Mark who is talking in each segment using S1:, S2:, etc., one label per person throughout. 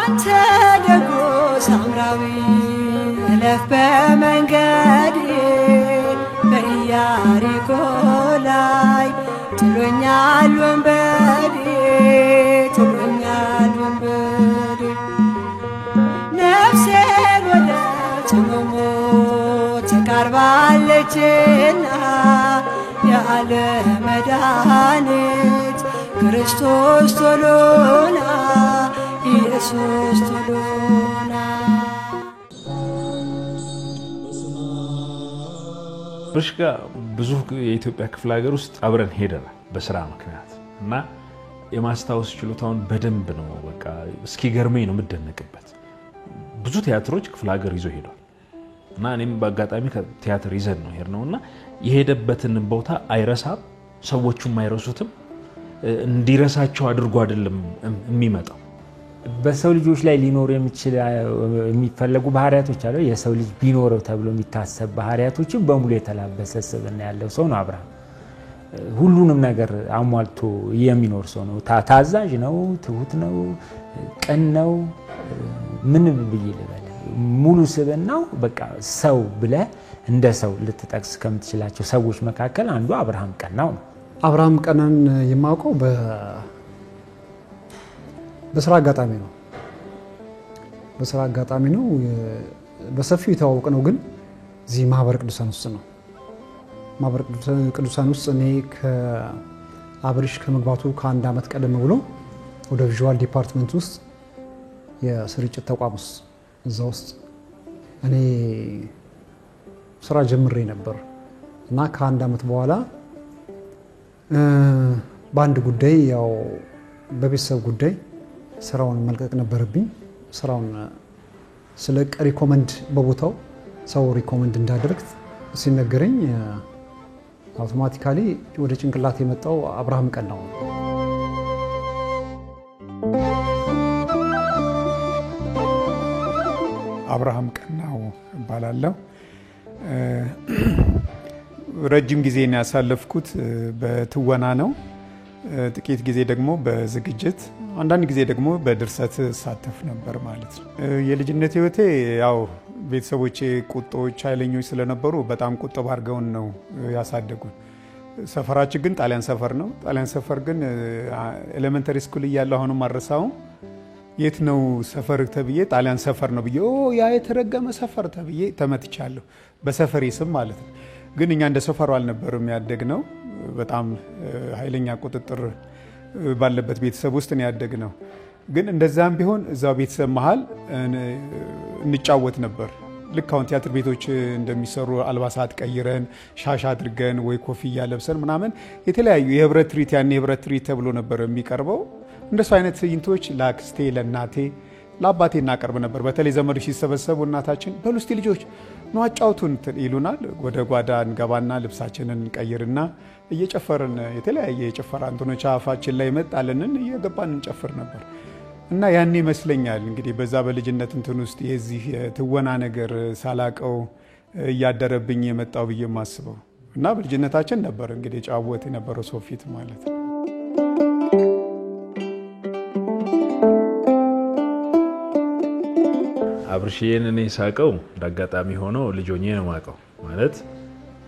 S1: አንተ ደጎ ሳምራዊ እለፍ በመንገዴ በኢያሪኮ ላይ ጥሎኛል ወንበዴ ነፍሴን ወደ ጽሙሙ ተቃርባለችና የዓለም መድኃኒት ክርስቶስ ቶሎና ኢየሱስ ቶሎና
S2: ብሽጋ ብዙ የኢትዮጵያ ክፍለ ሀገር ውስጥ አብረን ሄደናል በስራ ምክንያት እና የማስታወስ ችሎታውን በደንብ ነው በቃ እስኪ ገርመኝ ነው የምደነቅበት ብዙ ቲያትሮች ክፍለ ሀገር ይዞ ሄዷል እና እኔም በአጋጣሚ ከቲያትር ይዘን ነው ሄርነውና የሄደበትን ቦታ አይረሳም ሰዎቹም አይረሱትም እንዲረሳቸው አድርጎ አይደለም የሚመጣው
S3: በሰው ልጆች ላይ ሊኖር የሚፈልጉ ባህሪያቶች አሉ የሰው ልጅ ቢኖረው ተብሎ የሚታሰብ ባህሪያቶችን በሙሉ የተላበሰ ስብዕና ያለው ሰው ነው አብርሃም ሁሉንም ነገር አሟልቶ የሚኖር ሰው ነው ታዛዥ ነው ትሁት ነው ቀን ነው ምን ብይልበል ሙሉ ስብዕናው በቃ ሰው ብለ እንደ ሰው ልትጠቅስ ከምትችላቸው ሰዎች መካከል አንዱ አብርሃም ቀናው ነው
S4: አብርሃም ቀናን የማውቀው በስራ አጋጣሚ ነው በሰፊው የተዋወቅ ነው ግን እዚህ ማህበረ ቅዱሳን ውስጥ ነው ማህበረ ቅዱሳን ውስጥ እኔ ከአብርሽ ከመግባቱ ከአንድ አመት ቀደም ብሎ ወደ ቪዥዋል ዲፓርትመንት ውስጥ የስርጭት ተቋም ውስጥ እዛ ውስጥ እኔ ስራ ጀምሬ ነበር እና ከአንድ አመት በኋላ በአንድ ጉዳይ ያው በቤተሰብ ጉዳይ ስራውን መልቀቅ ነበረብኝ ስራውን ስለቅ ሪኮመንድ በቦታው ሰው ሪኮመንድ እንዳደርግ ሲነገረኝ አውቶማቲካሊ ወደ ጭንቅላት የመጣው አብርሃም ቀናው
S5: አብርሃም ቀናው ባላለው ረጅም ጊዜ ነው ያሳለፍኩት በትወና ነው ጥቂት ጊዜ ደግሞ በዝግጅት አንዳንድ ጊዜ ደግሞ በድርሰት ሳተፍ ነበር ማለት ነው የልጅነት ህይወቴ ያው ቤተሰቦቼ ቁጦች ኃይለኞች ስለነበሩ በጣም ቁጥብ አድርገውን ነው ያሳደጉን ሰፈራችን ግን ጣሊያን ሰፈር ነው ጣሊያን ሰፈር ግን ኤሌመንተሪ ስኩል እያለሁ አሁንም አረሳው የት ነው ሰፈር ተብዬ ጣሊያን ሰፈር ነው ብዬ ያ የተረገመ ሰፈር ተብዬ ተመትቻለሁ በሰፈሬ ስም ማለት ነው ግን እኛ እንደ ሰፈሩ አልነበርም ያደግነው በጣም ኃይለኛ ቁጥጥር ባለበት ቤተሰብ ውስጥ ነው ያደግነው ግን እንደዛም ቢሆን እዛው ቤተሰብ መሃል እንጫወት ነበር ልክ አሁን ቲያትር ቤቶች እንደሚሰሩ አልባሳት ቀይረን ሻሽ አድርገን ወይ ኮፍያ ለብሰን ምናምን የተለያዩ የህብረት ትርኢት ያኔ የህብረት ትርኢት ተብሎ ነበር የሚቀርበው እንደሱ አይነት ትዕይንቶች ለአክስቴ ለእናቴ ለአባቴ እናቀርብ ነበር በተለይ ዘመዶች ሲሰበሰቡ እናታችን በሉስቲ ልጆች ነው አጫውቱን ይሉናል ወደ ጓዳ እንገባና ልብሳችንን ቀይርና እየጨፈርን የተለያየ የጨፈራ እንትኖች አፋችን ላይ መጣለንን እየገባን እንጨፍር ነበር እና ያኔ ይመስለኛል እንግዲህ በዛ በልጅነት እንትን ውስጥ የዚህ ትወና ነገር ሳላቀው ያደረብኝ የመጣው ብዬ ማስበው እና በልጅነታችን ነበር እንግዲህ ጫወት የነበረው ሶፊት ማለት ነው
S2: አብርሽዬን እኔ ሳቀው ዳጋጣሚ ሆኖ ልጆኜ ነው ማቀው ማለት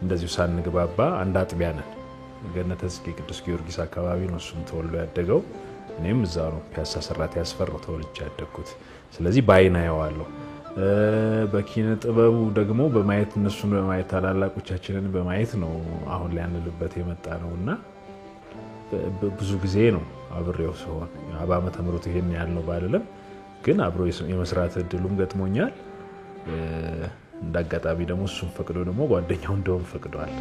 S2: እንደዚሁ ሳንግባባ አንድ አጥቢያ ነን ገነተ ጽጌ ቅዱስ ጊዮርጊስ አካባቢ ነው እሱም ተወልዶ ያደገው እኔም እዛው ነው ፒያሳ ሰራት ያስፈራው ተወልጄ ያደግኩት ስለዚህ ባይና ያዋለው በኪነ ጥበቡ ደግሞ በማየት እነሱን በማየት ታላላቆቻችንን በማየት ነው አሁን ላይ አንልበት የመጣ ነውና ብዙ ጊዜ ነው አብሬው ሲሆን አባመተ ምሩት ይሄን ያልነው ባልለም ግን አብሮ የመስራት እድሉም ገጥሞኛል እንዳጋጣሚ ደግሞ እሱም ፈቅዶ ደግሞ ጓደኛው እንደውም ፈቅዷል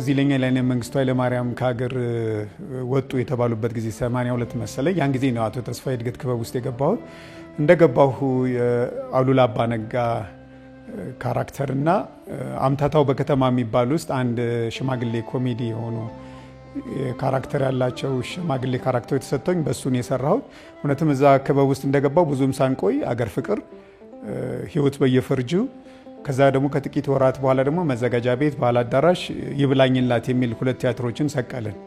S5: ዚለኛ ላይ መንግስቱ ኃይለ ማርያም ከሀገር ወጡ የተባሉበት ጊዜ 82 መሰለኝ ያን ጊዜ ነው አቶ ተስፋዬ እድገት ክበብ ውስጥ የገባው እንደገባሁ አሉላ አባነጋ ካራክተርና አምታታው በከተማ የሚባል ውስጥ አንድ ሽማግሌ ኮሜዲ ሆኖ ካራክተር ያላቸው ሽማግሌ ካራክተር የተሰጠኝ በሱን የሰራው እውነትም እዛ ክበብ ውስጥ እንደገባው ብዙም ሳንቆይ አገር ፍቅር ህይወት በየፈርጁ ከዛ ደግሞ ከጥቂት ወራት በኋላ ደግሞ መዘጋጃ ቤት ባህል አዳራሽ ይብላኝላት የሚል ሁለት ቲያትሮችን ሰቀልን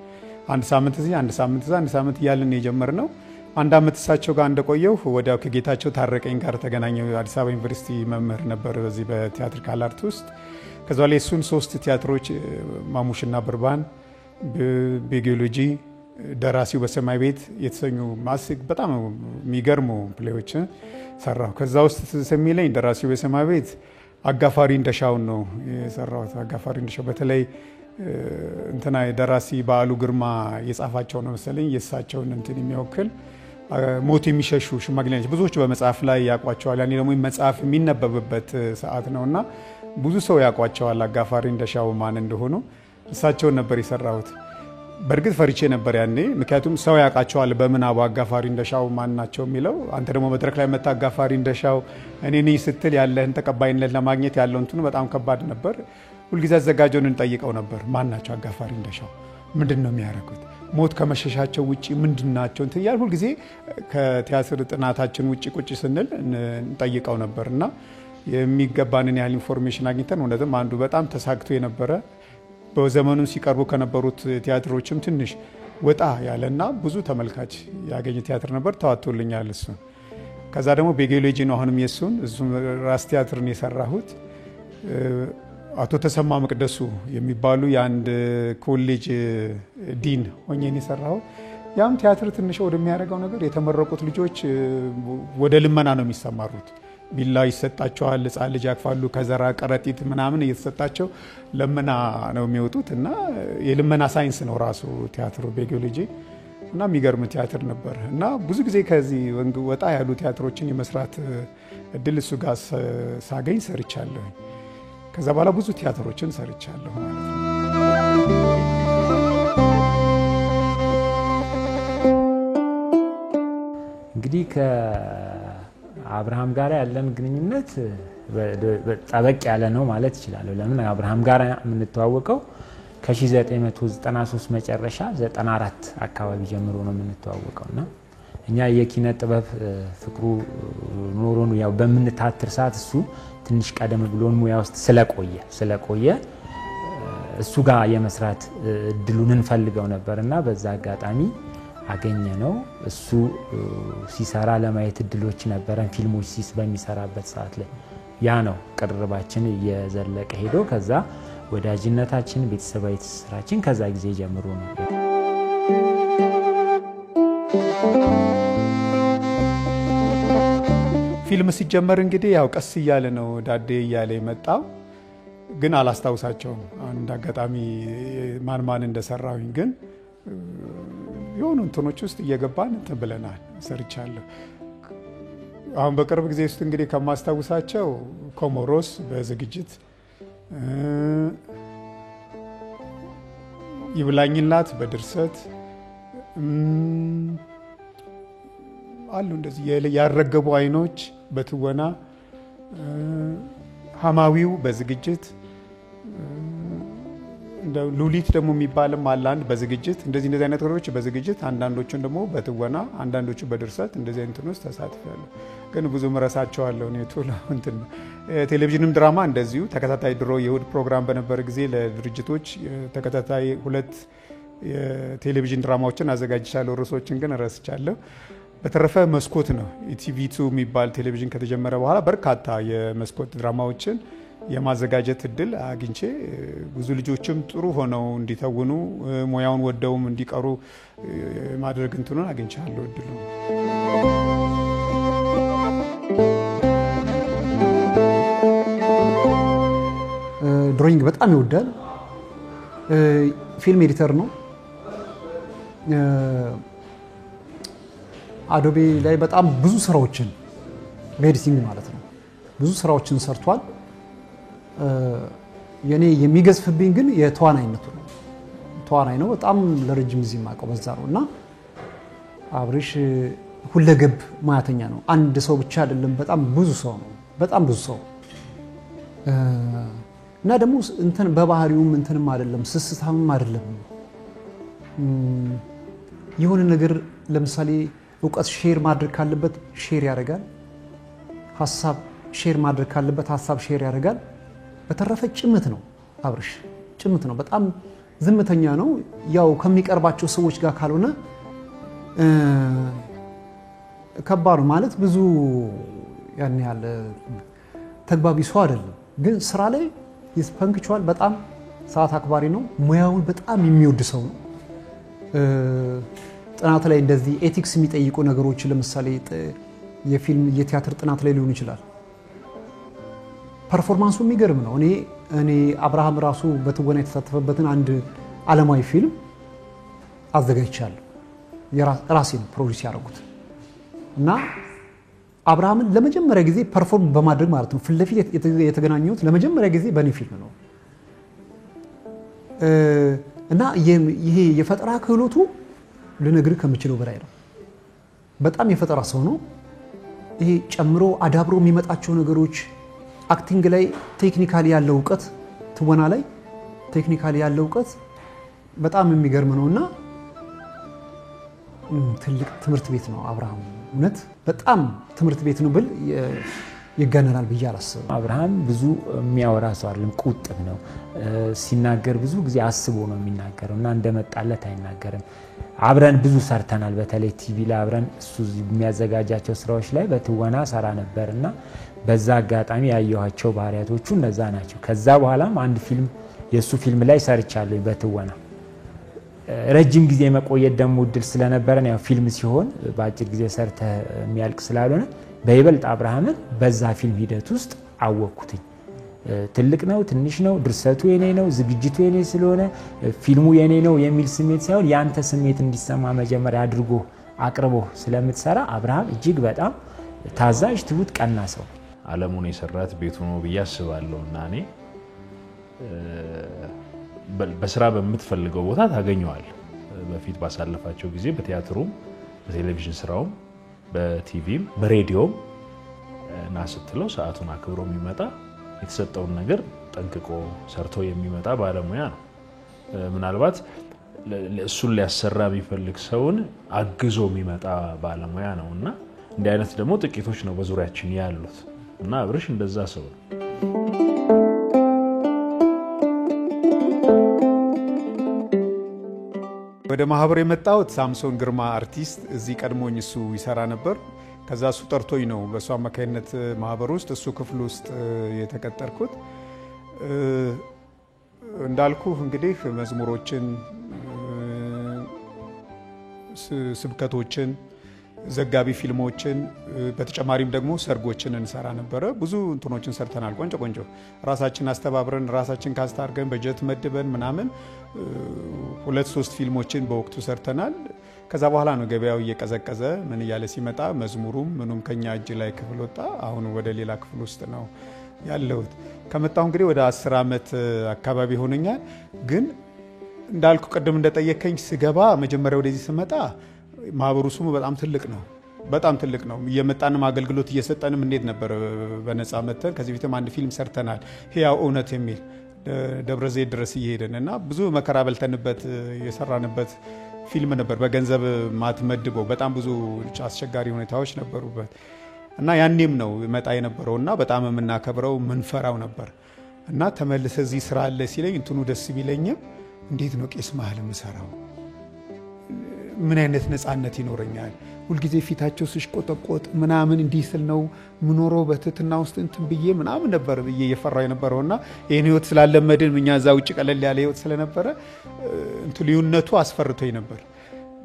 S5: አንድ ሳምንት እዚህ አንድ ሳምንት እዛ አንድ ሳምንት እያልን የጀመርነው። አንድ አመት እሳቸው ጋር እንደቆየው ወዲያው ከጌታቸው ታረቀኝ ጋር ተገናኘው። አዲስ አበባ ዩኒቨርሲቲ መምህር ነበር በዚህ በቲያትሪካል አርት ውስጥ። ከዛ ላይ እሱን 3 ቲያትሮች ማሙሽና ብርባን፣ በጂኦሎጂ፣ ደራሲው በሰማይ ቤት የተሰኙ ማስክ በጣም የሚገርሙ ፕሌዎች ሰራሁ። ከዛ ውስጥ ተሰሚለኝ ደራሲው በሰማይ ቤት አጋፋሪ እንደሻውን ነው የሰራሁት። አጋፋሪ እንደሻው በተለይ እንትና ደራሲ በዓሉ ግርማ የጻፋቸው ነው መሰለኝ የእሳቸውን እንትን የሚወክል ሞት የሚሸሹ ሽማግሌዎች ብዙዎች በመጽሐፍ ላይ ያቋቸዋል። ያኔ ደግሞ መጽሐፍ የሚነበብበት ሰዓት ነውና ብዙ ሰው ያቋቸዋል አጋፋሪ እንደሻው ማን እንደሆኑ። እሳቸውን ነበር የሰራሁት። በእርግጥ ፈሪቼ ነበር ያኔ፣ ምክንያቱም ሰው ያውቃቸዋል በምናቡ አጋፋሪ እንደሻው ማን ናቸው የሚለው። አንተ ደግሞ መድረክ ላይ መጣ አጋፋሪ እንደሻው እኔ ነኝ ስትል ያለህን ተቀባይነት ለማግኘት ያለው እንትኑ በጣም ከባድ ነበር። ሁልጊዜ አዘጋጆን እንጠይቀው ነበር ማን ናቸው አጋፋሪ እንደሻው፣ ምንድን ነው የሚያደርጉት፣ ሞት ከመሸሻቸው ውጪ ምንድን ናቸው እንትን ያል ሁልጊዜ ከቲያትር ጥናታችን ውጪ ቁጭ ስንል እንጠይቀው ነበርና የሚገባንን ያህል ኢንፎርሜሽን አግኝተን እውነትም አንዱ በጣም ተሳክቶ የነበረ በዘመኑ ሲቀርቡ ከነበሩት ቲያትሮችም ትንሽ ወጣ ያለና ብዙ ተመልካች ያገኘ ቲያትር ነበር። ተዋጥቶልኛል እሱ። ከዛ ደግሞ በጂኦሎጂ ነው አሁንም የሱን እሱም ራስ ቲያትርን የሰራሁት። አቶ ተሰማ መቅደሱ የሚባሉ የአንድ ኮሌጅ ዲን ሆኜን የሰራሁት። ያም ቲያትር ትንሽ ወደሚያደርገው ነገር የተመረቁት ልጆች ወደ ልመና ነው የሚሰማሩት። ቢላ ይሰጣቸዋል፣ ህፃን ልጅ ያቅፋሉ፣ ከዘራ ቀረጢት ምናምን እየተሰጣቸው ለመና ነው የሚወጡት እና የልመና ሳይንስ ነው ራሱ ቲያትሩ በጂኦሎጂ እና የሚገርም ቲያትር ነበር እና ብዙ ጊዜ ከዚህ ወጣ ያሉ ቲያትሮችን የመስራት እድል እሱ ጋር ሳገኝ ሰርቻለሁ። ከዛ በኋላ ብዙ ቲያትሮችን ሰርቻለሁ ማለት ነው።
S3: እንግዲህ አብርሃም ጋር ያለን ግንኙነት ጠበቅ ያለ ነው ማለት እችላለሁ። ለምን አብርሃም ጋር የምንተዋወቀው ከ1993 መጨረሻ 94 አካባቢ ጀምሮ ነው የምንተዋወቀውና እኛ የኪነ ጥበብ ፍቅሩ ኖሮን ያው በምንታትር ሰዓት እሱ ትንሽ ቀደም ብሎን ሙያ ውስጥ ስለቆየ እሱ ጋር የመስራት እድሉን እንፈልገው ነበርና በዛ አጋጣሚ አገኘ ነው። እሱ ሲሰራ ለማየት እድሎች ነበረን ፊልሞች በሚሰራበት ሰዓት ላይ ያ ነው ቅርርባችን እየዘለቀ ሄዶ ከዛ ወዳጅነታችን ቤተሰባዊ ትስስራችን ከዛ ጊዜ ጀምሮ ነው።
S5: ፊልም ሲጀመር እንግዲህ ያው ቀስ እያለ ነው ዳዴ እያለ የመጣው ግን አላስታውሳቸውም። አንድ አጋጣሚ ማን እንደሰራሁኝ ግን የሆኑ እንትኖች ውስጥ እየገባን እንትን ብለናል ሰርቻለሁ። አሁን በቅርብ ጊዜ ውስጥ እንግዲህ ከማስታውሳቸው ኮሞሮስ በዝግጅት ይብላኝላት በድርሰት አሉ እንደዚህ ያረገቡ አይኖች በትወና ሐማዊው በዝግጅት ሉሊት ደግሞ የሚባልም አለ አንድ በዝግጅት እንደዚህ አይነት ነገሮች በዝግጅት አንዳንዶቹን ደግሞ በትወና አንዳንዶቹ በድርሰት እንደዚህ አይነት ነው ተሳትፈዋል። ግን ብዙ መረሳቸዋለሁ ነው ቶሎ እንትን ቴሌቪዥንም ድራማ እንደዚሁ ተከታታይ ድሮ የእሁድ ፕሮግራም በነበረ ጊዜ ለድርጅቶች ተከታታይ 2 የቴሌቪዥን ድራማዎችን አዘጋጅቻለሁ። ርዕሶችን ግን ረስቻለሁ። በተረፈ መስኮት ነው ኢቲቪ2 የሚባል ቴሌቪዥን ከተጀመረ በኋላ በርካታ የመስኮት ድራማዎችን የማዘጋጀት እድል አግኝቼ ብዙ ልጆችም ጥሩ ሆነው እንዲተውኑ ሙያውን ወደውም እንዲቀሩ ማድረግ እንትኑን አግኝቻለሁ እድሉ።
S4: ድሮይንግ በጣም ይወዳል። ፊልም ኤዲተር ነው። አዶቤ ላይ በጣም ብዙ ስራዎችን በኤዲቲንግ ማለት ነው ብዙ ስራዎችን ሰርቷል። የኔ የሚገዝፍብኝ ግን የተዋናይነቱ ነው። ተዋናይ ነው በጣም ለረጅም ጊዜ ማቀው በዛ ነውና አብርሽ ሁለገብ ማያተኛ ነው። አንድ ሰው ብቻ አይደለም በጣም ብዙ ሰው ነው። በጣም ብዙ ሰው እና ደግሞ እንትን በባህሪውም እንትንም አይደለም ስስታምም አይደለም። የሆነ ነገር ለምሳሌ እውቀት ሼር ማድረግ ካለበት ሼር ያደርጋል። ሐሳብ ሼር ማድረግ ካለበት ሐሳብ ሼር ያደርጋል። በተረፈ ጭምት ነው አብርሽ ጭምት ነው። በጣም ዝምተኛ ነው። ያው ከሚቀርባቸው ሰዎች ጋር ካልሆነ ከባድ ማለት ብዙ ያን ያለ ተግባቢ ሰው አይደለም። ግን ስራ ላይ ፐንክቹዋል በጣም ሰዓት አክባሪ ነው። ሙያውን በጣም የሚወድ ሰው ነው። ጥናት ላይ እንደዚህ ኤቲክስ የሚጠይቁ ነገሮች ለምሳሌ የፊልም የቲያትር ጥናት ላይ ሊሆን ይችላል። ፐርፎርማንሱ የሚገርም ነው። እኔ አብርሃም ራሱ በትወና የተሳተፈበትን አንድ ዓለማዊ ፊልም አዘጋጅቻለሁ። ራሴን ፕሮዲዩስ ያደረኩት እና አብርሃምን ለመጀመሪያ ጊዜ ፐርፎርም በማድረግ ማለት ነው ፊት ለፊት የተገናኘሁት ለመጀመሪያ ጊዜ በእኔ ፊልም ነው። እና ይሄ የፈጠራ ክህሎቱ ልነግርህ ከምችለው በላይ ነው። በጣም የፈጠራ ሰው ነው። ይሄ ጨምሮ አዳብሮ የሚመጣቸው ነገሮች አክቲንግ ላይ ቴክኒካሊ ያለው ዕውቀት፣ ትወና ላይ ቴክኒካሊ ያለው ዕውቀት በጣም የሚገርም ነውና ትልቅ ትምህርት ቤት ነው አብርሃም። እውነት በጣም ትምህርት ቤት ነው ብል ይገነናል ብዬ አላስብም።
S3: አብርሃም ብዙ የሚያወራ ሰው አይደለም፣ ቁጥብ ነው። ሲናገር ብዙ ጊዜ አስቦ ነው የሚናገረው እና እንደመጣለት አይናገርም። አብረን ብዙ ሰርተናል። በተለይ ቲቪ ላይ አብረን እሱ የሚያዘጋጃቸው ስራዎች ላይ በትወና ሰራ ነበርና በዛ አጋጣሚ ያየኋቸው ባህሪያቶቹ እነዛ ናቸው። ከዛ በኋላም አንድ ፊልም የሱ ፊልም ላይ ሰርቻለሁ በትወና። ረጅም ጊዜ መቆየት ደግሞ እድል ስለነበረን ያው ፊልም ሲሆን በአጭር ጊዜ ሰርተ የሚያልቅ ስላልሆነ በይበልጥ አብርሃምን በዛ ፊልም ሂደት ውስጥ አወቅኩትኝ። ትልቅ ነው ትንሽ ነው፣ ድርሰቱ የኔ ነው፣ ዝግጅቱ የኔ ስለሆነ ፊልሙ የኔ ነው የሚል ስሜት ሳይሆን ያንተ ስሜት እንዲሰማ መጀመሪያ አድርጎ አቅርቦ ስለምትሰራ አብርሃም እጅግ በጣም ታዛዥ፣ ትሁት፣ ቀና ሰው።
S2: ዓለሙን የሰራት ቤቱ ነው ብዬ አስባለሁ እና እኔ በስራ በምትፈልገው ቦታ ታገኘዋል። በፊት ባሳለፋቸው ጊዜ በቲያትሩም በቴሌቪዥን ስራውም በቲቪም በሬዲዮም እና ስትለው ሰዓቱን አክብሮ የሚመጣ የተሰጠውን ነገር ጠንቅቆ ሰርቶ የሚመጣ ባለሙያ ነው። ምናልባት እሱን ሊያሰራ የሚፈልግ ሰውን አግዞ የሚመጣ ባለሙያ ነው እና እንዲህ አይነት ደግሞ ጥቂቶች ነው በዙሪያችን ያሉት እና አብርሽ እንደዛ ሰው ነው።
S5: ወደ ማህበር የመጣሁት ሳምሶን ግርማ አርቲስት እዚህ ቀድሞኝ እሱ ይሰራ ነበር። ከዛ እሱ ጠርቶኝ ነው በእሱ አማካይነት ማህበር ውስጥ እሱ ክፍል ውስጥ የተቀጠርኩት። እንዳልኩ እንግዲህ መዝሙሮችን፣ ስብከቶችን፣ ዘጋቢ ፊልሞችን በተጨማሪም ደግሞ ሰርጎችን እንሰራ ነበረ። ብዙ እንትኖችን ሰርተናል። ቆንጆ ራሳችን አስተባብረን ራሳችን ካስታርገን በጀት መድበን ምናምን 2-3 ፊልሞችን በወቅቱ ሰርተናል። ከዛ በኋላ ነው ገበያው እየቀዘቀዘ ምን እያለ ሲመጣ መዝሙሩም ምኑም ከኛ እጅ ላይ ክፍል ወጣ። አሁን ወደ ሌላ ክፍል ውስጥ ነው ያለሁት። ከመጣሁ እንግዲህ ወደ 10 ዓመት አካባቢ ሆነኛል። ግን እንዳልኩ ቅድም እንደጠየከኝ ስገባ መጀመሪያ ወደዚህ ስመጣ ማህበሩ ስሙ በጣም ትልቅ ነው። እየመጣንም አገልግሎት እየሰጠንም እንዴት ነበር በነፃ መተን ከዚህ በፊትም አንድ ፊልም ሰርተናል ሕያው እውነት የሚል ደብረ ዘይት ድረስ እየሄድን እና ብዙ መከራ በልተንበት የሰራንበት ፊልም ነበር። በገንዘብ ማትመድበው በጣም ብዙ አስቸጋሪ ሁኔታዎች ነበሩበት እና ያኔም ነው መጣ የነበረውና በጣም የምናከብረው ምንፈራው ነበር እና ተመልሰ እዚህ ስራ አለ ሲለኝ እንትኑ ደስ ቢለኝም እንዴት ነው ቄስ መሀል የምሰራው? ምን አይነት ነፃነት ይኖረኛል? ሁልጊዜ ፊታቸው ሲሽቆጠቆጥ ምናምን እንዲህ ስል ነው ምኖረው በትትና ውስጥ እንትን ብዬ ምናምን ነበር ብዬ እየፈራው የነበረውና ይህን ህይወት ስላለመድን እኛ እዛ ውጭ ቀለል ያለ ህይወት ስለነበረ እንትን ልዩነቱ አስፈርቶኝ ነበር።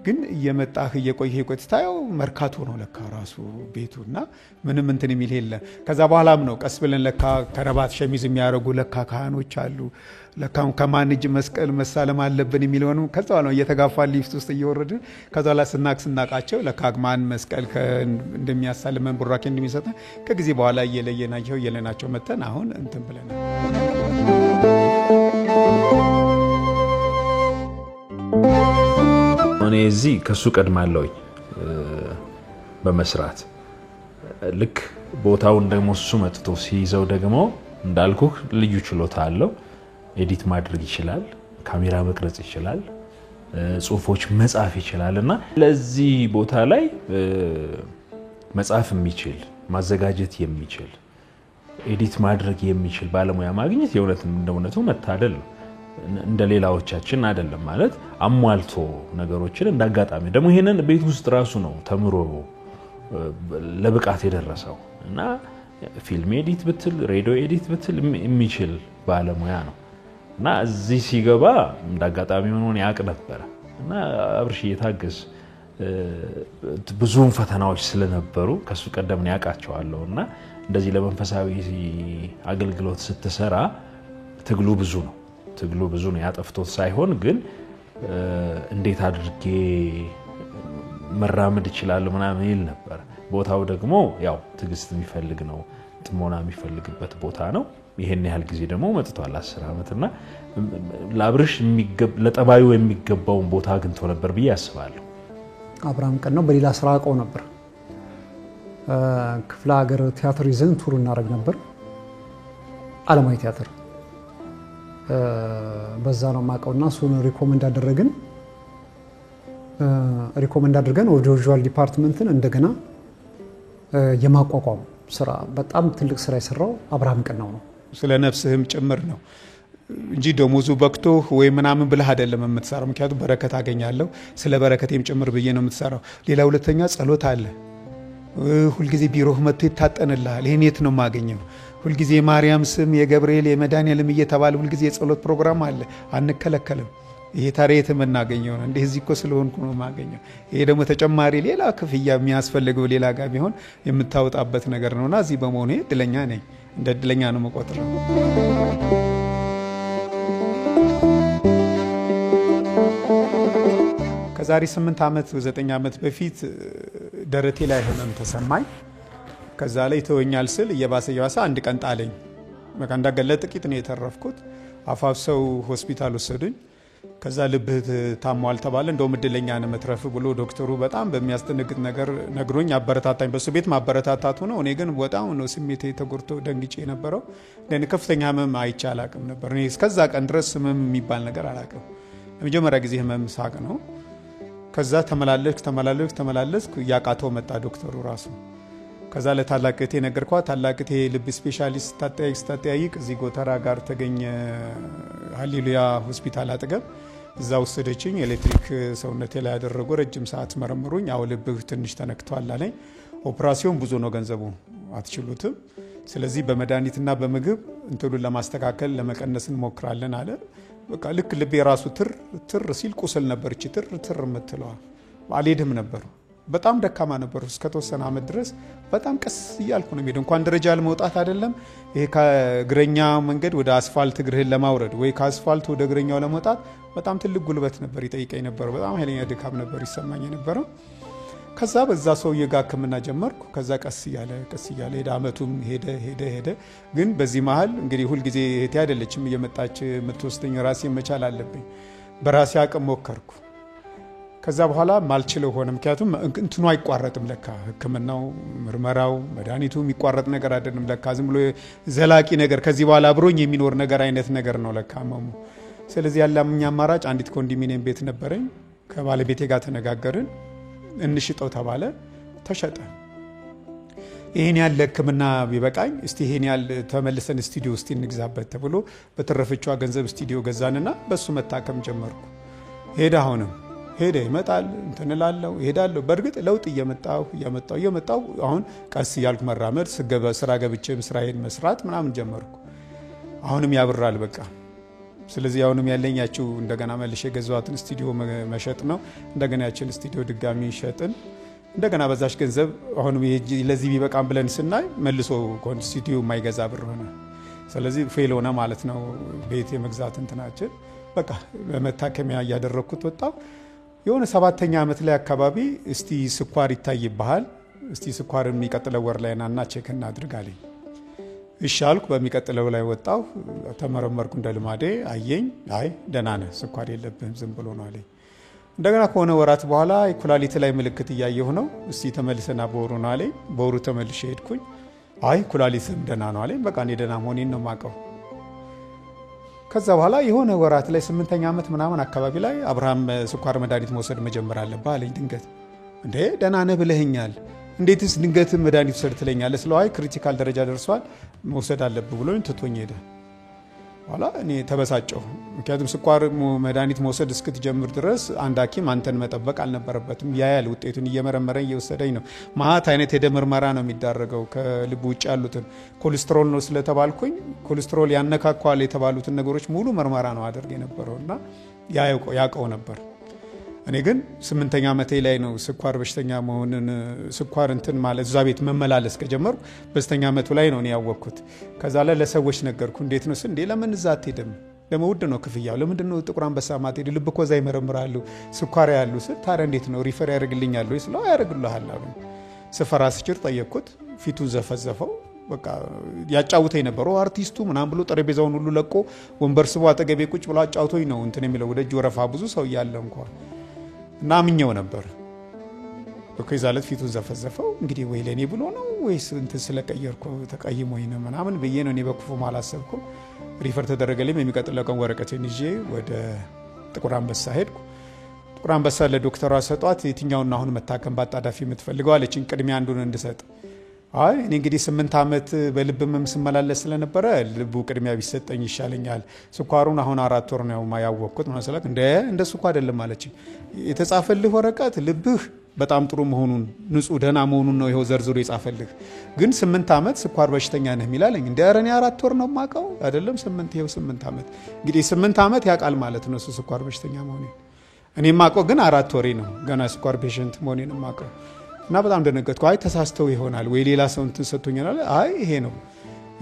S5: ግን እየመጣህ እየቆየ ቆይታው መርካቶ ነው ለካ ራሱ ቤቱና ምንም እንትን የሚል የለ። ከዛ በኋላም ነው ቀስ ብለን ለካ ከረባት ሸሚዝ የሚያደርጉ ለካ ካህኖች አሉ፣ ለካ ከማን እጅ መስቀል መሳለም አለብን የሚለውን ከዛ ነው እየተጋፋ ሊፍት ውስጥ እየወረድን ከዛ ላይ ስናቃቸው ለካ ማን መስቀል እንደሚያሳልመን ቡራኬ እንደሚሰጠን ከጊዜ በኋላ እየለየናቸው መተን አሁን እንትን ብለን
S2: እኔ እዚህ ከሱ ቀድማለሁኝ በመስራት ልክ ቦታውን ደግሞ እሱ መጥቶ ሲይዘው ደግሞ እንዳልኩህ ልዩ ችሎታ አለው። ኤዲት ማድረግ ይችላል፣ ካሜራ መቅረጽ ይችላል፣ ጽሁፎች መጻፍ ይችላልና ለዚህ ቦታ ላይ መጻፍ የሚችል ማዘጋጀት የሚችል ኤዲት ማድረግ የሚችል ባለሙያ ማግኘት የእውነቱ መታደል ነው። እንደ ሌላዎቻችን አይደለም ማለት አሟልቶ ነገሮችን እንዳጋጣሚ ደግሞ ይሄንን ቤት ውስጥ ራሱ ነው ተምሮ ለብቃት የደረሰው እና ፊልም ኤዲት ብትል ሬዲዮ ኤዲት ብትል የሚችል ባለሙያ ነው እና እዚህ ሲገባ እንዳጋጣሚ ሆኖ ያቅ ነበር እና አብርሽ እየታገስ ብዙ ፈተናዎች ስለነበሩ ከሱ ቀደም ነው ያቃቸዋለውና እንደዚህ ለመንፈሳዊ አገልግሎት ስትሰራ ትግሉ ብዙ ነው ያጠፍቶት ሳይሆን ግን እንዴት አድርጌ መራመድ ይችላል ምናምን ይል ነበር ቦታው ደግሞ ያው ትግስት የሚፈልግ ነው ጥሞና የሚፈልግበት ቦታ ነው ይሄን ያህል ጊዜ ደግሞ መጥቷል 10 አመትና ለአብርሽ ለጠባዩ የሚገባው ቦታ አግኝቶ ነበር ብዬ አስባለሁ
S4: አብርሃም ቀን ነው በሌላ ስራ አቀው ነበር ክፍለ ሀገር ቲያትር ይዘን ቱር እናደርግ ነበር ዓለማዊ ቲያትር በዛ ነው ማቀውና እሱን ሪኮመንድ አድርገን ኦዲዮቪዥዋል ዲፓርትመንትን እንደገና የማቋቋም ስራ በጣም ትልቅ ስራ የሰራው አብርሃም ቀናው ነው
S5: ስለ ነፍስህም ጭምር ነው እንጂ ደሞዙ በክቶ ወይ ምናምን ብለህ አይደለም የምትሰራው ምክንያቱም በረከት አገኛለሁ ስለ በረከቴም ጭምር ብዬ ነው የምትሰራው ሌላ ሁለተኛ ጸሎት አለ ሁሉ ጊዜ ቢሮህ መጥቶ ይታጠንልሃል ይሄን የት ነው ማገኘው ሁሉ ጊዜ ማርያም ስም የገብርኤል የመዳንኤልም እየተባለ ሁሉ ጊዜ ጸሎት ፕሮግራም አለ አንከለከልም ይሄ ታሪክ የተመናገኘው ነው እንደዚህ እኮ ስለሆንኩ ነው ማገኘው ይሄ ደግሞ ተጨማሪ ሌላ ክፍያ የሚያስፈልገው ሌላ ጋር ቢሆን የምታወጣበት ነገር ነውና እዚህ በመሆኔ እድለኛ ነኝ እንደ እድለኛ ነው መቆጥረው ከዛሬ 8 አመት 9 አመት በፊት ደረቴ ላይ ህመም ተሰማኝ ከዛ ላይ ተወኛል ስል የባሰ አንድ ቀን ጣለኝ በቃ እንዳገለ ጥቂት ነው የተረፍኩት አፋፍሰው ሆስፒታል ወሰዱኝ ከዛ ልብህ ታሟል ተባለ እንደው ምድለኛ ነው መትረፍ ብሎ ዶክተሩ በጣም በሚያስደነግጥ ነገር ነግሮኝ አበረታታኝ በሱ ቤት ማበረታታቱ ነው እኔ ግን በጣም ነው ስሜቴ ተጎርቶ ደንግጬ ነበረው ለኔ ከፍተኛ ህመም አይቻላቅም ነበር እኔ እስከዛ ቀን ድረስ ህመም የሚባል ነገር አላቀም ለመጀመሪያ ጊዜ ህመም ሳቅ ነው ከዛ ተመላለስኩ ያቃተው መጣ ዶክተሩ ራሱ ከዛ ለታላቅቴ ነገርኳት ታላቅቴ ልብ ስፔሻሊስት ታጠያይቅ እዚህ ጎተራ ጋር ተገኘ ሃሌሉያ ሆስፒታል አጠገብ እዛ ወሰደችኝ ኤሌክትሪክ ሰውነቴ ላይ ያደረጉ ረጅም ሰዓት መረመሩኝ አው ልብህ ትንሽ ተነክቷል አለኝ ኦፕራሲዮን ብዙ ነው ገንዘቡ አትችሉትም ስለዚህ በመድኃኒትና በምግብ እንትሉን ለማስተካከል ለመቀነስ እንሞክራለን አለ በቃ ልክ ልቤ ራሱ ትር ሲል ቁስል ነበር እቺ ትር የምትለው አልሄድም ነበር በጣም ደካማ ነበር እስከ ተወሰነ አመት ድረስ በጣም ቀስ ይያልኩ ነው የሚሄድ እንኳን ደረጃ ለመውጣት አይደለም ይሄ ከእግረኛ መንገድ ወደ አስፋልት እግርህን ለማውረድ ወይ ከአስፋልት ወደ እግረኛው ለመውጣት በጣም ትልቅ ጉልበት ነበር ይጠይቀኝ ነበር በጣም ኃይለኛ ድካም ነበር ይሰማኝ ነበር ከዛ በዛ ሰውዬ ጋር ከመና ጀመርኩ ከዛ ቀስ ይያለ ሄደ አመቱም ሄደ ግን በዚህ መሃል እንግዲህ ሁሉ ጊዜ እህቴ አይደለችም እየመጣች የምትወስደኝ ራሴ መቻል አለብኝ በራሴ አቅም ሞከርኩ ከዛ በኋላ ማልችለው ሆነ ምክንያቱም እንትኑ አይቋረጥም ለካ ህክምናው ምርመራው መድኃኒቱ የሚቋረጥ ነገር አይደለም ለካ ዝም ብሎ ዘላቂ ነገር ከዚህ በኋላ አብሮኝ የሚኖር ነገር አይነት ነገር ነው ለካ ማሙ ስለዚህ ያለምኛ አማራጭ አንዲት ኮንዶሚኒየም ቤት ነበረኝ ከባለቤቴ ጋር ተነጋገርን እንሽጠው ተባለ ተሸጠ ይሄን ያለ ህክምና ቢበቃኝ እስቲ ይሄን ያለ ተመልሰን ስቱዲዮ ውስጥ እንግዛበት ተብሎ በተረፈችው ገንዘብ ስቱዲዮ ገዛንና በሱ መታከም ጀመርኩ ሄደ ይመጣል እንተንላለው ይሄዳለው በርግጥ ለውጥ እየመጣው አሁን ቀስ ያልኩ መራመድ ስራ ገብቼም ስራዬን መስራት ምናምን ጀመርኩ አሁንም ያብራል በቃ ስለዚህ አሁንም ያለኛችሁ እንደገና መልሼ ገዛዋትን ስቱዲዮ መሸጥ ነው እንደገና ያችን ስቱዲዮ ድጋሚ ሸጥን እንደገና በዛሽ ገንዘብ አሁንም ለዚህ ቢበቃም ብለን ስናይ መልሶ ስቱዲዮ ማይገዛ ብር ሆነ ስለዚህ ፌል ሆነ ማለት ነው ቤት የመግዛት እንትናችን በቃ በመታከሚያ ያደረኩት ወጣው የሆነ 7ኛ አመት ላይ አካባቢ እስቲ ስኳር ይታይብሃል እስቲ ስኳር የሚቀጥለው ወር ላይ ናና ቼክ እናድርጋለኝ እሻልኩ በሚቀጥለው ላይ ወጣው ተመረመርኩ እንደልማዴ አየኝ አይ ደህና ነህ ስኳር የለብህም ዝም ብሎ ነው አለኝ እንደገና ከሆነ ወራት በኋላ ኩላሊት ላይ ምልክት ያየሁ ነው እስቲ ተመልሰና በወሩ ነው አለኝ በወሩ ተመልሼ ሄድኩኝ አይ ኩላሊትም ደህና ነው አለኝ በቃ እኔ ደህና መሆኔን ነው ማቀው ከዛ በኋላ የሆነ ወራት ላይ 8ኛ አመት ምናምን አካባቢ ላይ አብርሃም ስኳር መድኃኒት መውሰድ መጀመር አለበት አለኝ ድንገት እንዴ ደህና ነህ ብለህኛል እንዴትስ ድንገት መድኃኒት ወሰድ ትለኛለህ ስለው አይ ክሪቲካል ደረጃ ደርሷል መውሰድ አለበት ብሎኝ ትቶኝ ሄደ ኋላ እኔ ተበሳጨሁ። ምክንያቱም ስኳር መድኃኒት መውሰድ እስክትጀምር ድረስ አንድ ሐኪም አንተን መጠበቅ አልነበረበትም። ያያል ውጤቱን እየመረመረ እየወሰደኝ ነው። ማት አይነት የደም ምርመራ ነው የሚዳረገው ከልብ ውጭ ያሉትን ኮሌስትሮል ነው ስለተባልኩኝ ኮሌስትሮል ያነካኳል የተባሉትን ነገሮች ሙሉ ምርመራ ነው አደርግ የነበረውና ያውቀው ነበር። እኔ ግን 8ኛ ዓመቴ ላይ ነው ስኳር በሽተኛ መሆንን ስኳር እንትን ማለት እዛ ቤት መመላለስ ከጀመርኩ በ9ኛ ዓመቱ ላይ ነው ያወቅኩት። ከዛ ላይ ለሰዎች ነገርኩ። እንዴት ነው እንዴ ለምን እዛ አትሄድም? ለመውድ ነው ክፍያው። ለምንድን ነው ጥቁር አንበሳ ማትሄድ? ልብ እኮ እዛ ይመረምራሉ ስኳር ያሉ ስል ታዲያ እንዴት ነው ሪፈር ያደርግልኛል ወይ ስለው ያደርግልሃል አሉ። ስፈራ ስችር ጠየቅኩት። ፊቱን ዘፈዘፈው። በቃ ያጫውተኝ ነበረው አርቲስቱ ምናምን ብሎ ጠረጴዛውን ሁሉ ለቆ ወንበር ስቦ አጠገቤ ቁጭ ብሎ አጫውቶኝ ነው እንትን የሚለው ወደ እጅ ወረፋ ብዙ ሰው እያለ እንኳን እና አምኜው ነበር። በከዛ ዕለት ፊቱን ዘፈዘፈው። እንግዲህ ወይ ለኔ ብሎ ነው ወይስ እንትን ስለቀየርኩ ተቀይሞኝ ነው ምናምን ብዬ ነው እኔ በክፉ ማላሰብኩ። ሪፈር ተደረገልኝ። የሚቀጥለው ቀን ወረቀቴን ይዤ ወደ ጥቁር አንበሳ ሄድኩ። ጥቁር አንበሳ ለዶክተሯ ሰጧት። የትኛውን አሁን መታከም ባጣዳፊ የምትፈልገው አለችኝ። ቅድሚያ አንዱን እንድሰጥ። አይ እኔ እንግዲህ 8 ዓመት በልብ ህመም ስመላለስ ስለነበረ ልቡ ቅድሚያ ቢሰጠኝ ይሻለኛል። ስኳሩን አሁን 4 ወር ነው ያወቅኩት ማለት እንደሱ እኮ አይደለም አለችኝ። የተጻፈልህ ወረቀት ልብህ በጣም ጥሩ መሆኑን ንጹህ ደህና መሆኑን ነው ይሄው ዘርዝሮ የጻፈልህ። ግን 8 ዓመት ስኳር በሽተኛ ነህ የሚላለኝ እንደ አረኔ 4 ወር ነው ማቀው አይደለም 8 ይሄው 8 ዓመት እንግዲህ 8 ዓመት ያቃል ማለት ነው እሱ ስኳር በሽተኛ መሆኔን። እኔ ማቀው ግን 4 ወሬ ነው ገና ስኳር ፔሸንት መሆኔን ማቀው። እና በጣም ደነገጥኩ። አይ ተሳስተው ይሆናል ወይ ሌላ ሰው እንትን ሰጥቶኛል። አይ ይሄ ነው።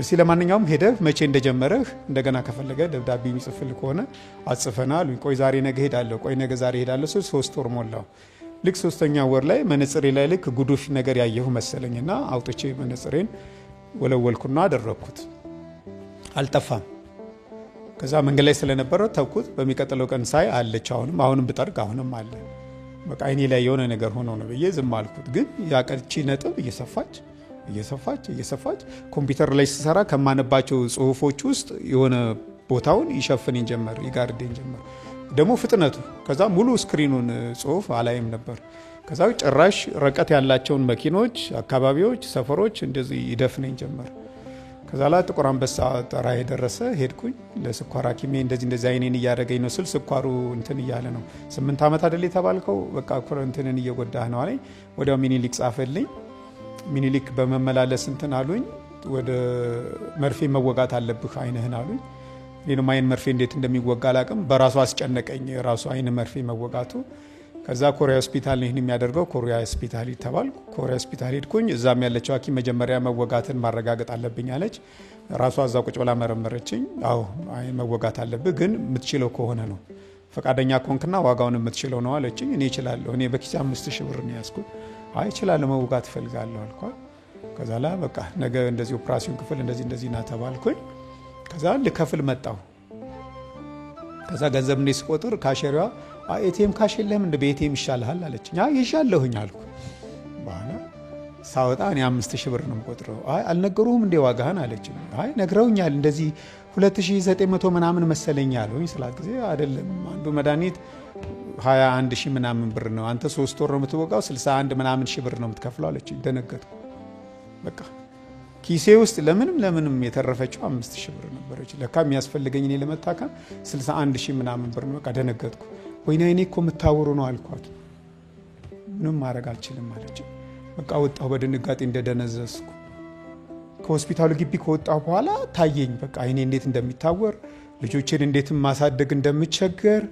S5: እስቲ ለማንኛውም ሄደህ መቼ እንደጀመረህ እንደገና ከፈለገ ደብዳቤ የሚጽፍል ከሆነ አጽፈናል። ቆይ ዛሬ ነገ ሄዳለሁ፣ ቆይ ነገ ዛሬ ሄዳለሁ። 3 ወር ሞላው። ልክ 3ኛ ወር ላይ መነጽሬ ላይ ልክ ጉዱፍ ነገር ያየሁ መሰለኝና አውጥቼ መነጽሬን ወለወልኩና አደረኩት። አልጠፋም። ከዛ መንገድ ላይ ስለነበረ ተውኩት። በሚቀጥለው ቀን ሳይ አለች። አሁንም ብጠርግ አሁንም አለ። በቃ አይኔ ላይ የሆነ ነገር ሆኖ ነው ብዬ ዝም አልኩት። ግን ያቀልቺ ነጥብ እየሰፋች ኮምፒውተር ላይ ስሰራ ከማነባቸው ጽሁፎች ውስጥ የሆነ ቦታውን ይሸፍን ጀመር፣ ይጋርደኝ ጀመር። ደግሞ ፍጥነቱ ከዛ ሙሉ ስክሪኑን ጽሁፍ አላይም ነበር። ከዛ ጭራሽ ርቀት ያላቸውን መኪኖች፣ አካባቢዎች፣ ሰፈሮች እንደዚህ ይደፍነኝ ጀመር። ከዛ ላይ ጥቁር አንበሳ ጠራ የደረሰ ሄድኩኝ ለስኳር ሐኪሜ እንደዚህ አይኔን እያደረገኝ ነው ስል ስኳሩ እንትን እያለ ነው 8 ዓመት አይደል የተባልከው በቃ እንትንን እየጎዳህ ነው አለኝ። ወዲያው ሚኒሊክ ጻፈልኝ። ሚኒሊክ በመመላለስ እንትን አሉኝ። ወደ መርፌ መወጋት አለብህ አይንህን አሉኝ። እኔም አይን መርፌ እንዴት እንደሚወጋ አላውቅም። በራሱ አስጨነቀኝ ራሱ አይን መርፌ መወጋቱ። ከዛ ኮሪያ ሆስፒታል ነው ይሄን የሚያደርገው ኮሪያ ሆስፒታል ይተባል። ኮሪያ ሆስፒታል ሄድኩኝ። እዛም ያለችው ሐኪም መጀመሪያ መወጋትን ማረጋገጥ አለብኝ አለች። ራሷ እዛ ቁጭ ብላ መረመረችኝ። አዎ አይ መወጋት አለብህ ግን የምትችለው ከሆነ ነው ፈቃደኛ ኮንክና ዋጋውን የምትችለው ነው አለችኝ። እኔ እችላለሁ። እኔ በኪሴ 5000 ብር ነው ያዝኩት። አይ እችላለሁ መወጋት እፈልጋለሁ አልኳት። ከዛ ላይ በቃ ነገ እንደዚህ ኦፕራሲዮን ክፍል እንደዚህ ና ተባልኩኝ። ከዛ ልከፍል መጣሁ። ከዛ ገንዘብ እንደ ስቆጥር ካሸሪዋ ኤቲኤም ካሽ የለህም እንደ በኤቲኤም ይሻልሃል አለችኝ። አይ ይሻለሁኝ አልኩ። በኋላ ሳወጣ እኔ 5000 ብር ነው የምቆጥረው። አይ አልነገሩህም እንደ ዋጋህን አለችኝ። አይ ነግረውኛል እንደዚህ 2900 ምናምን መሰለኝ አለኝ። ስላት ጊዜ አይደለም አንዱ መድኃኒት 21000 ምናምን ብር ነው አንተ 3 ወር ነው የምትወጋው 61 ምናምን ሺህ ብር ነው የምትከፍለው አለችኝ። ደነገጥኩ። በቃ ኪሴ ውስጥ ለምንም የተረፈችው 5000 ብር ነበረች። ለካ የሚያስፈልገኝ እኔ ለመታከም 61000 ምናምን ብር ነው። በቃ ደነገጥኩ። ወይኔ እኔ እኮ የምታወሩ ነው አልኳት። ምንም ማድረግ አልችልም አለች። በቃ ወጣሁ በድንጋጤ እንደደነዘዝኩ። ከሆስፒታሉ ግቢ ከወጣሁ በኋላ ታየኝ በቃ አይኔ እንዴት እንደሚታወር ልጆቼን እንዴት ማሳደግ እንደምቸገር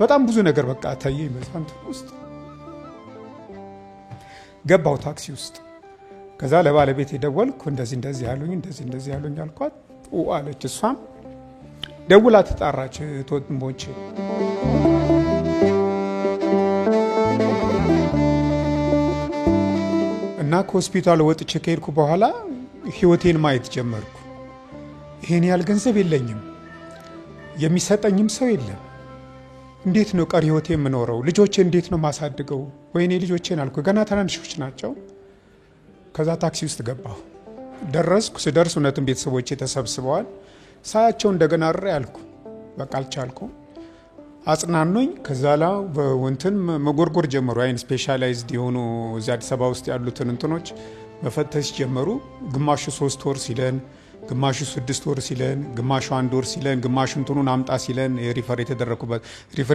S5: በጣም ብዙ ነገር በቃ ታየኝ። በዛም ውስጥ ገባው ታክሲ ውስጥ። ከዛ ለባለቤት ደወልኩ። እንደዚህ ያሉኝ አልኳት። አለች። እሷም ደውላ ተጣራች ቶንቦቼ እና ከሆስፒታሉ ወጥቼ ከሄድኩ በኋላ ህይወቴን ማየት ጀመርኩ። ይሄን ያህል ገንዘብ የለኝም፣ የሚሰጠኝም ሰው የለም። እንዴት ነው ቀሪ ህይወቴ የምኖረው? ልጆቼ እንዴት ነው ማሳድገው? ወይኔ ልጆቼን አልኩ። ገና ትናንሾች ናቸው። ከዛ ታክሲ ውስጥ ገባሁ። ደረስኩ። ስደርስ እውነትም ቤተሰቦቼ ተሰብስበዋል። ሳያቸው እንደገና ረ ያልኩ በቃ አልቻልኩም። አጽናኑኝ። ከዛ ላይ በወንትን መጎርጎር ጀመሩ። አይን ስፔሻላይዝድ የሆኑ እዚህ አዲስ አበባ ውስጥ ያሉትን እንትኖች መፈተሽ ጀመሩ። ግማሹ 3 ወር ሲለን ግማሹ 6 ወር ሲለን ግማሹ 1 ወር ሲለን ግማሹ እንትኑን አምጣ ሲለን ሪፈር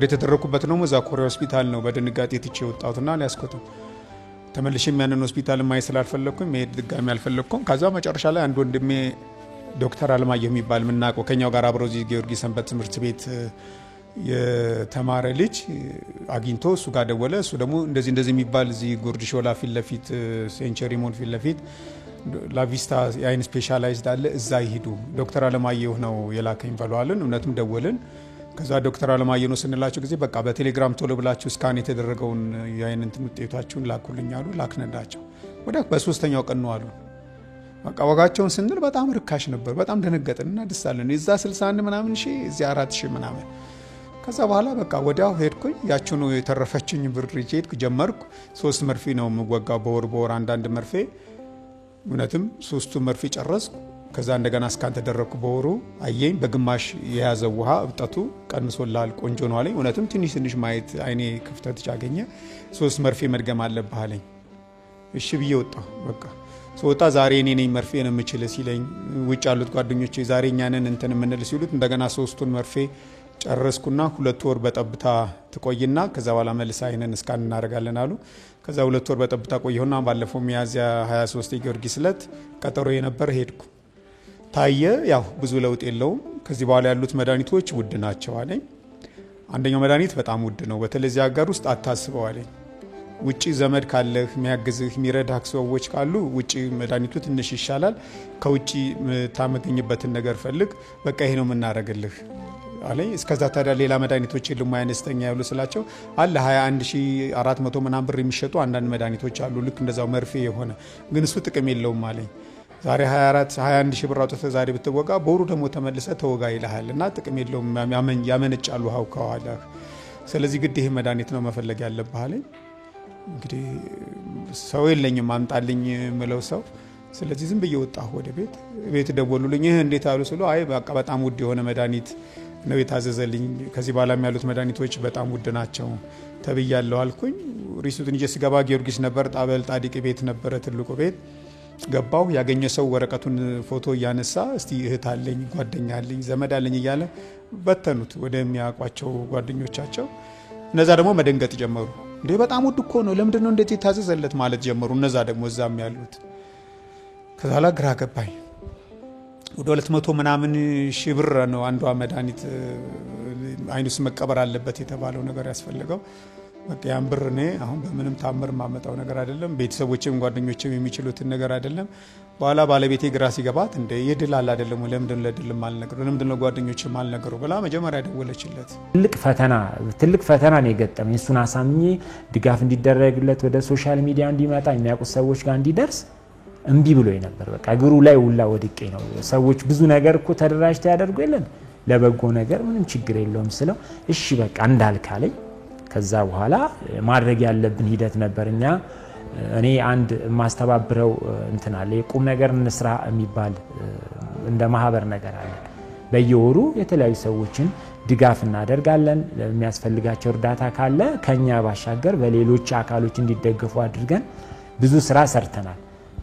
S5: የተደረኩበት ነው እዛ ኮሪያ ሆስፒታል ነው በድንጋጤ ትቼ ወጣሁትና ሊያስቆጥም ተመልሼም ያንን ሆስፒታል ማየት ስላልፈለኩኝ መሄድ ድጋሚ አልፈለኩም ከዛ መጨረሻ ላይ አንድ ወንድሜ ዶክተር አለማየሁ የሚባል ምናቆ ከኛው ጋር አብረው እዚህ ጊዮርጊስ ሰንበት ትምህርት ቤት የተማረ ልጅ አግኝቶ እሱ ጋር ደወለ እሱ ደግሞ እንደዚህ የሚባል እዚህ ጉርድ ሾላ ፊት ለፊት ሴንቸሪ ሞል ፊት ለፊት ላቪስታ የአይን ስፔሻላይዝድ አለ እዛ ይሄዱ ዶክተር አለማየሁ ነው የላከኝ ብለዋልን እውነትም ደወልን ከዛ ዶክተር አለማየሁ ነው ስንላቸው ጊዜ በቃ በቴሌግራም ቶሎ ብላችሁ ስካን የተደረገውን የአይን እንትን ውጤታችሁን ላኩልኝ አሉ ላክነዳቸው ወደ በሶስተኛው ቀን ነው አሉ በቃ ዋጋቸውን ስንል በጣም ርካሽ ነበር በጣም ደነገጥንና ደስ አለን እዛ 61 ምናምን ሺህ እዚህ 4000 ምናምን ከዛ በኋላ በቃ ወዲያው ሄድኩኝ ያቺው ነው የተረፈችኝ ብር ሄድኩ ጀመርኩ 3 መርፌ ነው የምወጋው በወር አንዳንድ መርፌ ምንተም 3 መርፌ ጨረስኩ ከዛ እንደገና ስካን ተደረኩ በወሩ አየኝ በግማሽ የያዘው ውሃ እብጠቱ ቀንሶላል ቆንጆ ነው አለኝ ምንተም ትንሽ ማየት አይኔ ክፍተት ያገኘ 3 መርፌ መድገም አለብህ አለኝ እሺ ብዬ ወጣሁ በቃ ሶታ ዛሬ እኔ ነኝ መርፌ ነው የምችል ሲለኝ ውጭ ያሉት ጓደኞቼ ዛሬ እኛንን እንትን ምንል ሲሉት እንደገና 3ቱን መርፌ ጨረስኩና 2 ወር በጠብታ ትቆይና ከዛ በኋላ መልሳ አይነን ስካን እናደርጋለን አሉ ከዛ 2 ወር በጠብታ ቆየሁና ባለፈው ሚያዝያ 23 ጊዮርጊስ ዕለት ቀጠሮ የነበር ሄድኩ ታየ ያው ብዙ ለውጥ የለውም ከዚህ በኋላ ያሉት መድኃኒቶች ውድ ናቸው አለኝ አንደኛው መድኃኒት በጣም ውድ ነው በተለይ እዚህ ሀገር ውስጥ አታስበው አለኝ ውጪ ዘመድ ካለህ የሚያግዝህ የሚረዳህ ሰዎች ካሉ ውጪ መድኃኒቱ ትንሽ ይሻላል ከውጪ ታመገኝበትን ነገር ፈልግ በቃ ይሄ ነው የምናረግልህ አለኝ እስከዛ ታዲያ ሌላ መድኃኒቶች የሉም አነስተኛ ያሉ ስላቸው አለ 21400 ምናምን ብር የሚሸጡ አንዳንድ መድኃኒቶች አሉ ልክ እንደዛው መርፌ የሆነ ግን እሱ ጥቅም የለውም አለኝ ዛሬ 21 ሺህ ብር አውጥተህ ዛሬ ብትወጋ በወሩ ደግሞ ተመልሰ ተወጋ ይልሃልና ጥቅም የለውም ያመነጫሉ ሀውካዋለ ስለዚህ ግድ ይሄ መድኃኒት ነው መፈለግ ያለብህ አለኝ እንግዲህ ሰው የለኝም አምጣልኝ ምለው ሰው ስለዚህ ዝም ብዬ ወጣሁ ወደ ቤት ደወሉልኝ ይሄ እንዴት አሉ ስለው አይ በቃ በጣም ውድ የሆነ መድኃኒት ነው የታዘዘልኝ ከዚህ በኋላ ያሉት መድኃኒቶች በጣም ውድ ናቸው ተብያለሁ አልኩኝ ሪሱትን እየስገባ ጊዮርጊስ ነበር ጣበል ጣዲቅ ቤት ነበር ትልቁ ቤት ገባው ያገኘ ሰው ወረቀቱን ፎቶ ያነሳ እስቲ እህት አለኝ ጓደኛ አለኝ ዘመድ አለኝ እያለ በተኑት ወደሚያቋቸው ጓደኞቻቸው እነዛ ደግሞ መደንገጥ ጀመሩ እንዴ በጣም ውድ እኮ ነው ለምንድነው እንዴት የታዘዘለት ማለት ጀመሩ እነዛ ደግሞ እዛም ያሉት ከዛላ ግራ ገባኝ ወደ 200 ምናምን ሺህ ብር ነው አንዷ መድኃኒት አይኑስ መቀበር አለበት የተባለው ነገር ያስፈልገው በቃ ያን ብር ነው አሁን በምንም ታምር ማመጣው ነገር አይደለም ቤተሰቦቼም ጓደኞቼም የሚችሉትን ነገር አይደለም በኋላ ባለቤቴ ግራ ሲገባት እንደ ይድላል አይደለም ለምንድን ለድልም አልነገሩ ለምንድን ነው ጓደኞቼም አልነገሩ ብላ መጀመሪያ ደወለችለት
S3: ትልቅ ፈተና ነው የገጠመኝ እሱን አሳምኜ ድጋፍ እንዲደረግለት ወደ ሶሻል ሚዲያ እንዲመጣ የሚያውቁ ሰዎች ጋር እንዲደርስ እንቢ ብሎኝ ነበር በቃ እግሩ ላይ ውላ ወድቄ ነው ሰዎች ብዙ ነገር እኮ ተደራጅተው ያደርጉ የለን ለበጎ ነገር ምንም ችግር የለውም ስለው እሺ በቃ እንዳልካለኝ ከዛ በኋላ ማድረግ ያለብን ሂደት ነበርኛ እኔ አንድ ማስተባብረው እንትን አለ የቁም ነገር እንስራ የሚባል እንደ ማህበር ነገር አለ በየወሩ የተለያዩ ሰዎችን ድጋፍ እናደርጋለን የሚያስፈልጋቸው እርዳታ ካለ ከኛ ባሻገር በሌሎች አካሎች እንዲደገፉ አድርገን ብዙ ስራ ሰርተናል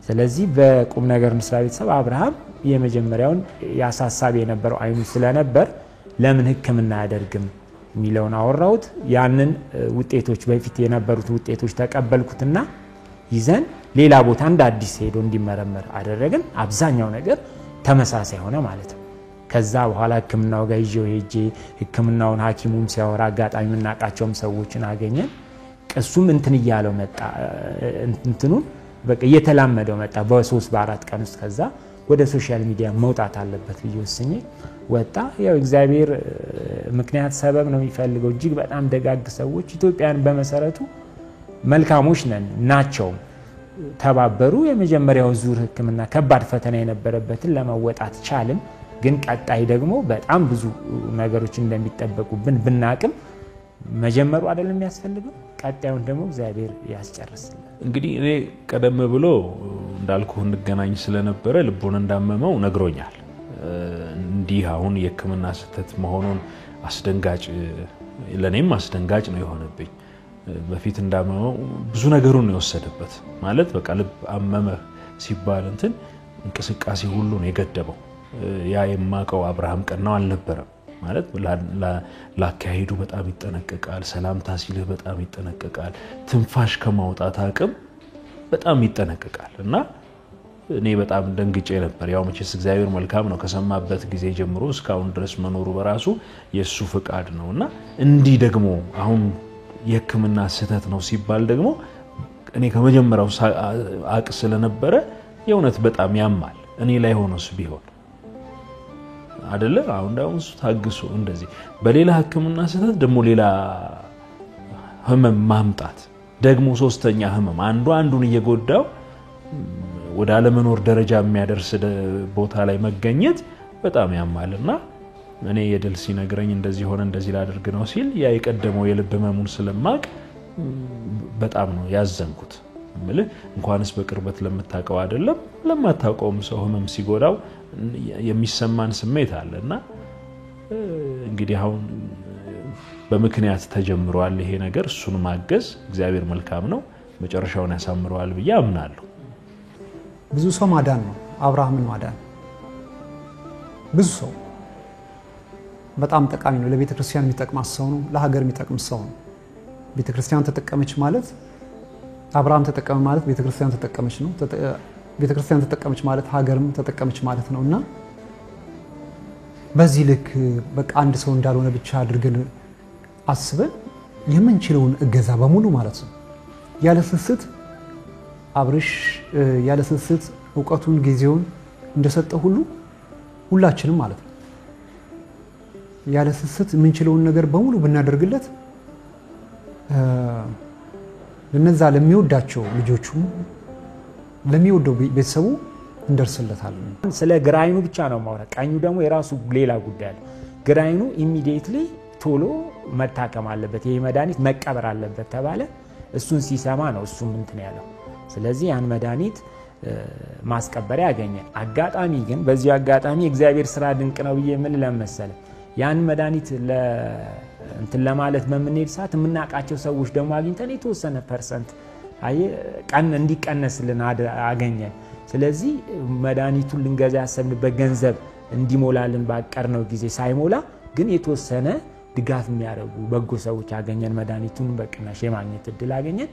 S3: ስለዚህ በቁም ነገር እንስራ ቤተሰብ አብርሃም የመጀመሪያውን ያሳሳብ የነበረው አይኑ ስለነበር ለምን ህክምና ያደርግም ሚሊዮን አወራውት ያንን ውጤቶች በፊት የነበሩት ውጤቶች ተቀበልኩትና ይዘን ሌላ ቦታ እንደ አዲስ ሄዶ እንዲመረመር አደረግን አብዛኛው ነገር ተመሳሳይ ሆነ ማለት ነው ከዛ በኋላ ህክምናው ጋር ይዤው ሄጄ ህክምናውን ሐኪሙም ሲያወራ አጋጣሚ እናቃቸውም ሰዎችን አገኘን ቀሱም እንትን ይያለው መጣ እንትኑን በቃ እየተላመደው መጣ በ3 በ4 ቀን ውስጥ ከዛ ወደ ሶሻል ሚዲያ መውጣት አለበት ይወስኝ ወጣ ያው እግዚአብሔር ምክንያት ሰበብ ነው የሚፈልገው እጅግ በጣም ደጋግ ሰዎች ኢትዮጵያን በመሰረቱ መልካሞች ነን ናቸው ተባበሩ የመጀመሪያው ዙር ህክምና ከባድ ፈተና የነበረበትን ለማወጣት ቻልን ግን ቀጣይ ደግሞ በጣም ብዙ ነገሮች እንደሚጠበቁብን ብናቅም መጀመሩ አይደለም የሚያስፈልገው ቀጣዩን ደግሞ እግዚአብሔር ያስጨርስልን
S2: እንግዲህ እኔ ቀደም ብሎ እንዳልኩ እንገናኝ ስለነበረ ልቦን እንዳመመው ነግሮኛል እንዲህ አሁን የህክምና ስህተት መሆኑን አስደንጋጭ ለኔም አስደንጋጭ ነው የሆነብኝ በፊት እንዳመመው ብዙ ነገሩን ነው የወሰደበት ማለት በቃ ልብ አመመ ሲባል እንትን እንቅስቃሴ ሁሉ ነው የገደበው ያ የማቀው አብርሃም ቀናው አልነበረም ማለት ላካሄዱ በጣም ይጠነቀቃል ሰላምታ ሲልህ በጣም ይጠነቀቃል ትንፋሽ ከማውጣት አቅም በጣም ይጠነቀቃል እና እኔ በጣም ደንግጬ ነበር ያው መቼስ እግዚአብሔር መልካም ነው ከሰማበት ጊዜ ጀምሮ እስካሁን ድረስ መኖሩ በራሱ የሱ ፍቃድ ነውና እንዲህ ደግሞ አሁን የሕክምና ስህተት ነው ሲባል ደግሞ እኔ ከመጀመሪያው አቅ ስለነበረ የእውነት በጣም ያማል እኔ ላይ ሆኖስ ቢሆን አይደለ አሁን ዳውንስ ታግሱ እንደዚህ በሌላ ሕክምና ስህተት ደግሞ ሌላ ህመም ማምጣት ደግሞ ሶስተኛ ህመም አንዱን እየጎዳው ወደ አለመኖር ደረጃ የሚያደርስ ቦታ ላይ መገኘት በጣም ያማልና እኔ የድል ሲነግረኝ እንደዚህ ሆነ እንደዚህ ላድርግ ነው ሲል ያ የቀደመው የልብ ህመሙን ስለማቅ በጣም ነው ያዘንኩት ማለት እንኳንስ በቅርበት ለምታቀው አይደለም ለማታቀውም ሰው ህመም ሲጎዳው የሚሰማን ስሜት አለና እንግዲህ አሁን በምክንያት ተጀምሯል ይሄ ነገር እሱን ማገዝ እግዚአብሔር መልካም ነው መጨረሻውን ያሳምረዋል ብዬ አምናለሁ
S4: ብዙ ሰው ማዳን ነው አብርሃምን ማዳን ብዙ ሰው በጣም ጠቃሚ ነው ለቤተ ክርስቲያን የሚጠቅም ሰው ነው ለሀገር የሚጠቅም ሰው ነው ቤተ ክርስቲያን ተጠቀመች ማለት አብርሃም ተጠቀመ ማለት ቤተ ክርስቲያን ተጠቀመች ነው ቤተ ክርስቲያን ተጠቀመች ማለት ሀገርም ተጠቀመች ማለት ነውና በዚህ ልክ በቃ አንድ ሰው እንዳልሆነ ብቻ አድርገን አስበን የምንችለውን እገዛ በሙሉ ማለት ነው ያለ ስስት አብርሽ ያለ ስስት ዕውቀቱን ጊዜውን እንደሰጠ ሁሉ ሁላችንም ማለት ነው ያለ ስስት የምንችለውን ነገር በሙሉ ብናደርግለት ለነዛ ለሚወዳቸው ልጆቹ ለሚወደው ቤተሰቡ እንደርስለታለን
S3: ስለ ግራይኑ ብቻ ነው ማውራት ቀኙ ደግሞ የራሱ ሌላ ጉዳይ አለ ግራይኑ ኢሚዲየትሊ ቶሎ መታከም አለበት ይሄ መድኃኒት መቀበር አለበት ተባለ እሱን ሲሰማ ነው እሱም እንትን ያለው ስለዚህ ያን መድኃኒት ማስቀበሪያ ያገኘ አጋጣሚ ግን በዚህ አጋጣሚ እግዚአብሔር ስራ ድንቅ ነው ብዬ ምን ለመሰለ ያን መድኃኒት እንትን ለማለት በመንሄድ ሰዓት ምናቃቸው ሰዎች ደግሞ አግኝተን የተወሰነ ፐርሰንት አይ ቀን እንዲቀነስልን አገኘን ስለዚህ መድኃኒቱን ልንገዛ ያሰብንበት ገንዘብ እንዲሞላልን ባቀርነው ጊዜ ሳይሞላ ግን የተወሰነ ድጋፍ የሚያደርጉ በጎ ሰዎች አገኘን መድኃኒቱን በቅናሽ የማግኘት እድል አገኘን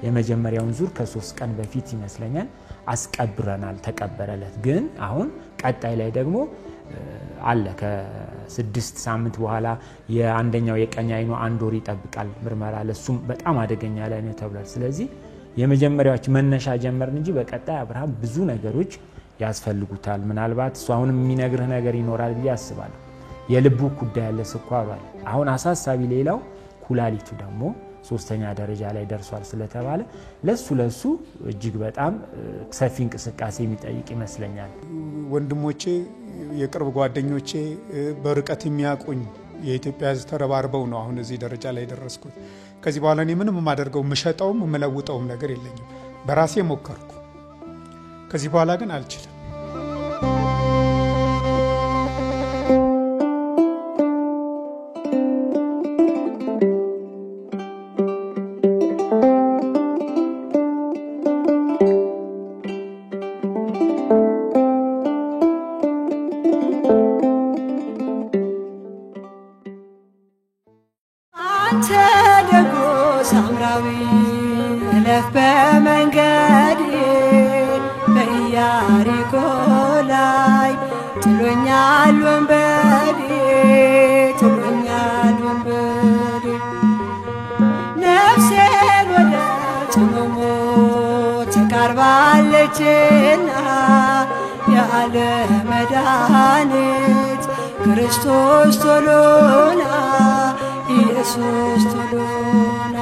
S3: የመጀመሪያውን ዙር ከ3 ቀን በፊት ይመስለኛል አስቀብረናል ተቀበረለት ግን አሁን ቀጣይ ላይ ደግሞ አለ ከ6 ሳምንት በኋላ የአንደኛው የቀኝ አይኑ አንድ ወር ይጠብቃል ምርመራ ለሱም በጣም አደገኛ ላይ ነው ተብሏል ስለዚህ የመጀመሪያዎች መነሻ ጀመርን እንጂ በቀጣይ አብርሃም ብዙ ነገሮች ያስፈልጉታል ምናልባት እሱ አሁን የሚነግርህ ነገር ይኖራል ብዬ አስባለሁ የልቡ ጉዳይ ያለ ስኳር አለ አሁን አሳሳቢ ሌላው ኩላሊቱ ደግሞ ሶስተኛ ደረጃ ላይ ደርሷል ስለተባለ ለሱ እጅግ በጣም ሰፊ እንቅስቃሴ የሚጠይቅ ይመስለኛል
S5: ወንድሞቼ የቅርብ ጓደኞቼ በርቀት የሚያቁኝ የኢትዮጵያ ሕዝብ ተረባርበው ነው አሁን እዚህ ደረጃ ላይ ደረስኩት ከዚህ በኋላ እኔ ምንም ማደርገው መሸጣውም መለውጣውም ነገር የለኝም በራሴ ሞከርኩ ከዚህ በኋላ ግን አልችልም
S1: ሳምራዊ እለፍ በመንገድ በኢያሪኮ ላይ ጥሎኛል ወንበዴ ነፍሴን ወደ ጽሞሞ ተቃርባለችና ያለ መድኃኒት ክርስቶስ ቶሎና ኢየሱስ ቶሎና